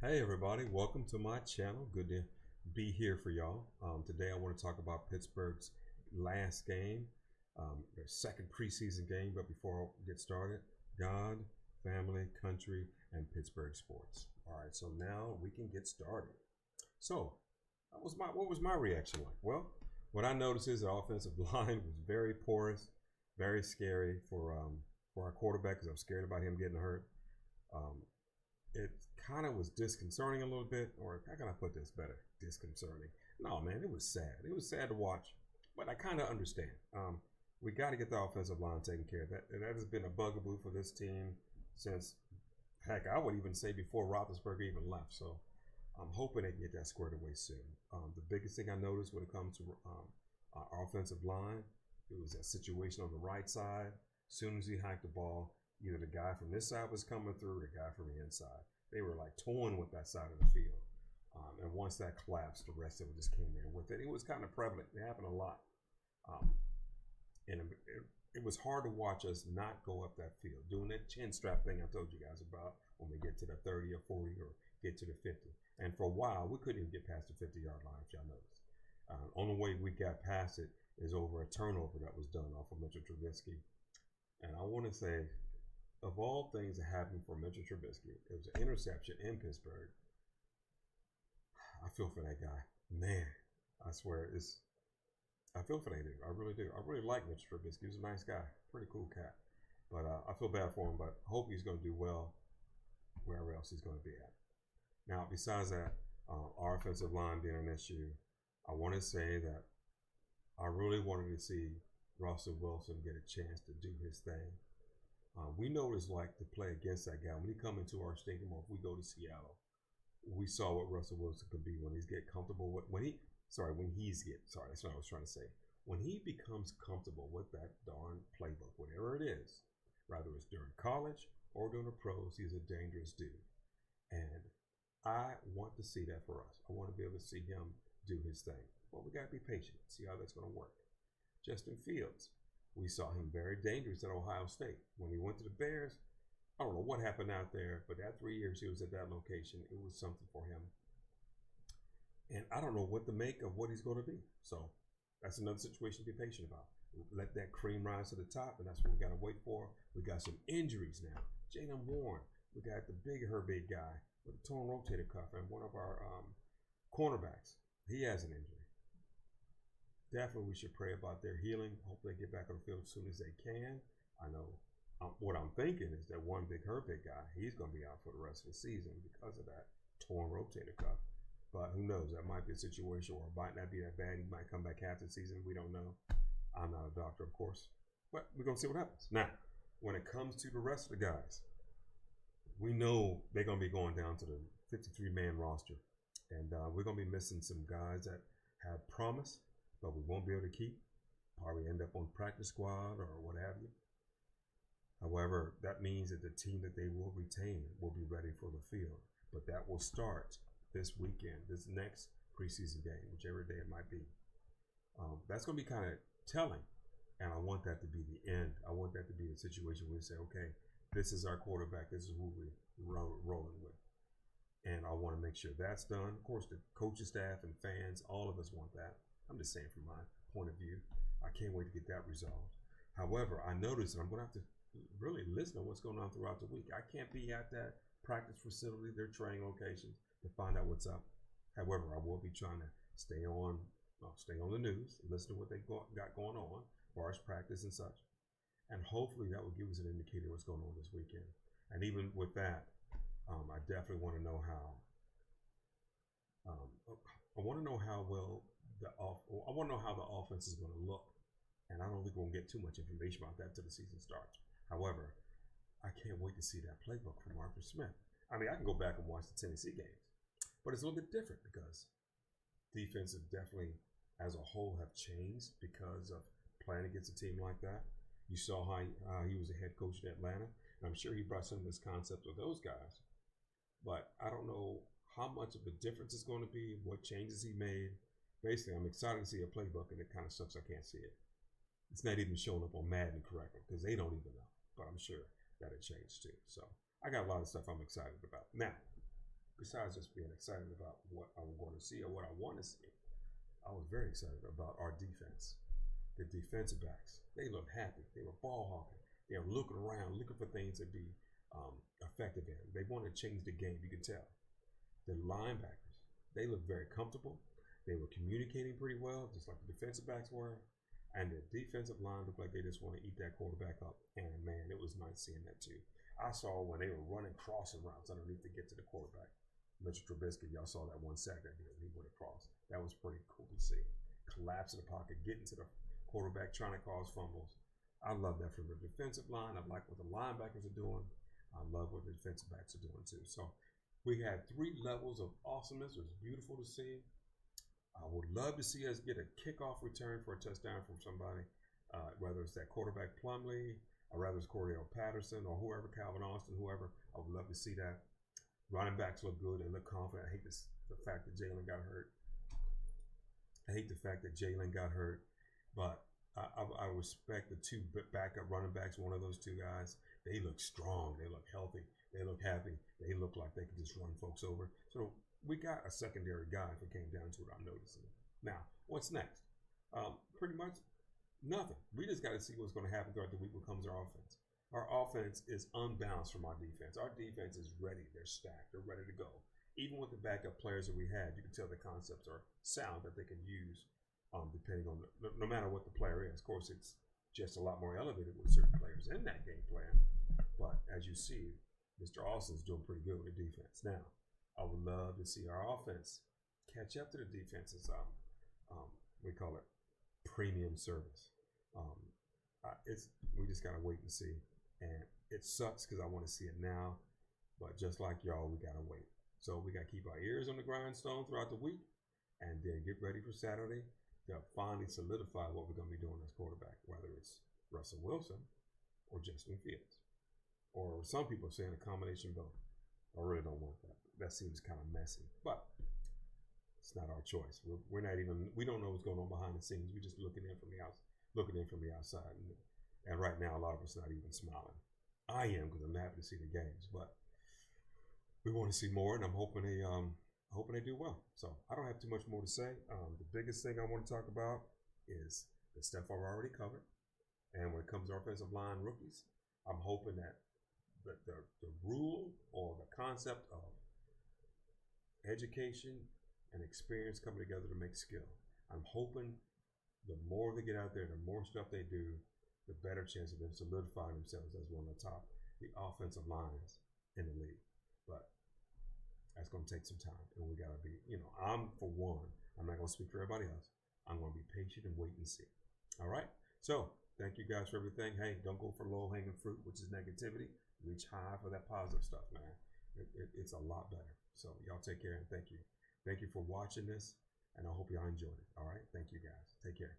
Hey everybody, welcome to my channel. Good to be here for y'all. Today I want to talk about Pittsburgh's last game, their second preseason game. But before I get started, God, family, country, and Pittsburgh sports. All right, so now we can get started. So, what was my reaction like? Well, what I noticed is the offensive line was very porous, very scary for our quarterback because I'm scared about him getting hurt. It kind of was disconcerting a little bit, or how can I put this better? Disconcerting. No, man, it was sad. It was sad to watch, but I kind of understand. We got to get the offensive line taken care of. That has been a bugaboo for this team since, heck, I would even say before Roethlisberger even left. So I'm hoping they get that squared away soon. The biggest thing I noticed when it comes to our offensive line, it was that situation on the right side. As soon as he hiked the ball, either the guy from this side was coming through, the guy from the inside. They were like toying with that side of the field. And once that collapsed, the rest of it just came in with it. It was kind of prevalent. It happened a lot. And it was hard to watch us not go up that field, doing that chin strap thing I told you guys about when we get to the 30 or 40 or get to the 50. And for a while, we couldn't even get past the 50-yard line, if y'all noticed. Only way we got past it is over a turnover that was done off of Mitchell Trubisky. And I want to say, of all things that happened for Mitchell Trubisky, it was an interception in Pittsburgh. I feel for that guy. Man, I swear, I feel for that dude. I really do. I really like Mitchell Trubisky. He's a nice guy. Pretty cool cat. But I feel bad for him, but hope he's going to do well wherever else he's going to be at. Now, besides that, our offensive line being an issue, I want to say that I really wanted to see Russell Wilson get a chance to do his thing. We know what it's like to play against that guy. When he come into our stadium, or if we go to Seattle, we saw what Russell Wilson could be when he's get comfortable with that's what I was trying to say. When he becomes comfortable with that darn playbook, whatever it is, whether it's during college or during the pros, he's a dangerous dude. And I want to see that for us. I want to be able to see him do his thing. But we got to be patient, see how that's going to work. Justin Fields. We saw him very dangerous at Ohio State. When he went to the Bears, I don't know what happened out there, but that 3 years he was at that location, it was something for him. And I don't know what to make of what he's going to be. So that's another situation to be patient about. Let that cream rise to the top, and that's what we got to wait for. We got some injuries now. Jaylen Warren. We got the big guy with a torn rotator cuff, and one of our cornerbacks. He has an injury. Definitely we should pray about their healing. Hopefully they get back on the field as soon as they can. I know what I'm thinking is that one big guy, he's going to be out for the rest of the season because of that torn rotator cuff. But who knows? That might be a situation where it might not be that bad. He might come back half the season. We don't know. I'm not a doctor, of course. But we're going to see what happens. Now, when it comes to the rest of the guys, we know they're going to be going down to the 53-man roster. And we're going to be missing some guys that have promise, but we won't be able to keep. Probably end up on practice squad or what have you. However, that means that the team that they will retain will be ready for the field. But that will start this weekend, this next preseason game, whichever day it might be. That's going to be kind of telling. And I want that to be the end. I want that to be the situation where we say, okay, this is our quarterback. This is who we're rolling with. And I want to make sure that's done. Of course, the coaching staff and fans, all of us want that. I'm just saying from my point of view. I can't wait to get that resolved. However, I noticed, and I'm going to have to really listen to what's going on throughout the week. I can't be at that practice facility, their training locations, to find out what's up. However, I will be trying to stay on the news, listen to what they got going on, as far as practice and such. And hopefully that will give us an indicator of what's going on this weekend. And even with that, I definitely want to know how. I want to know how well I want to know how the offense is going to look, and I don't think we'll get too much information about that until the season starts. However, I can't wait to see that playbook from Arthur Smith. I mean, I can go back and watch the Tennessee games, but it's a little bit different because defenses definitely, as a whole, have changed because of playing against a team like that. You saw how he was a head coach in Atlanta, and I'm sure he brought some of this concept with those guys. But I don't know how much of a difference it's going to be, what changes he made. Basically, I'm excited to see a playbook, and it kind of sucks I can't see it. It's not even showing up on Madden correctly because they don't even know. But I'm sure that'll change too. So I got a lot of stuff I'm excited about. Now, besides just being excited about what I'm going to see or what I want to see, I was very excited about our defense. The defensive backs, they looked happy. They were ball hawking. They were looking around, looking for things to be effective in. They wanted to change the game. You can tell. The linebackers, they looked very comfortable. They were communicating pretty well, just like the defensive backs were. And the defensive line looked like they just want to eat that quarterback up. And man, it was nice seeing that too. I saw when they were running crossing routes underneath to get to the quarterback. Mr. Trubisky, y'all saw that one sack that he went across. That was pretty cool to see. Collapse in the pocket, getting to the quarterback, trying to cause fumbles. I love that from the defensive line. I like what the linebackers are doing. I love what the defensive backs are doing too. So we had 3 levels of awesomeness. It was beautiful to see. I would love to see us get a kickoff return for a touchdown from somebody, whether it's that quarterback Plumlee, or whether it's Cordell Patterson, or whoever, Calvin Austin, whoever. I would love to see that. Running backs look good. They look confident. I hate the fact that Jalen got hurt. But I respect the 2 backup running backs. One of those 2 guys, they look strong. They look healthy. They look happy. They look like they could just run folks over. So we got a secondary guy if it came down to it. I'm noticing. Now, what's next? Pretty much nothing. We just got to see what's going to happen throughout the week when it comes to our offense. Our offense is unbalanced from our defense. Our defense is ready. They're stacked. They're ready to go. Even with the backup players that we had, you can tell the concepts are sound that they can use depending on no matter what the player is. Of course, it's just a lot more elevated with certain players in that game plan. But as you see, Mr. Austin's doing pretty good with the defense. Now, I would love to see our offense catch up to the defense's, we call it premium service. We just got to wait and see. And it sucks because I want to see it now. But just like y'all, we got to wait. So we got to keep our ears on the grindstone throughout the week and then get ready for Saturday to finally solidify what we're going to be doing as quarterback, whether it's Russell Wilson or Justin Fields. Or some people are saying a combination of both. I really don't want that. That seems kind of messy. But it's not our choice. We don't know what's going on behind the scenes. We're just looking in from the outside. And right now, a lot of us not even smiling. I am, because I'm happy to see the games. But we want to see more, and I'm hoping they do well. So I don't have too much more to say. The biggest thing I want to talk about is the stuff I've already covered. And when it comes to offensive line rookies, I'm hoping that the rule or the concept of education and experience coming together to make skill. I'm hoping the more they get out there, the more stuff they do, the better chance of them solidifying themselves as one of the offensive lines in the league. But that's going to take some time, and we got to be, I'm for one, I'm not going to speak for everybody else. I'm going to be patient and wait and see. All right. So thank you guys for everything. Hey, don't go for low hanging fruit, which is negativity. Reach high for that positive stuff, man. It's a lot better. So y'all take care and thank you. Thank you for watching this, and I hope y'all enjoyed it. All right. Thank you guys. Take care.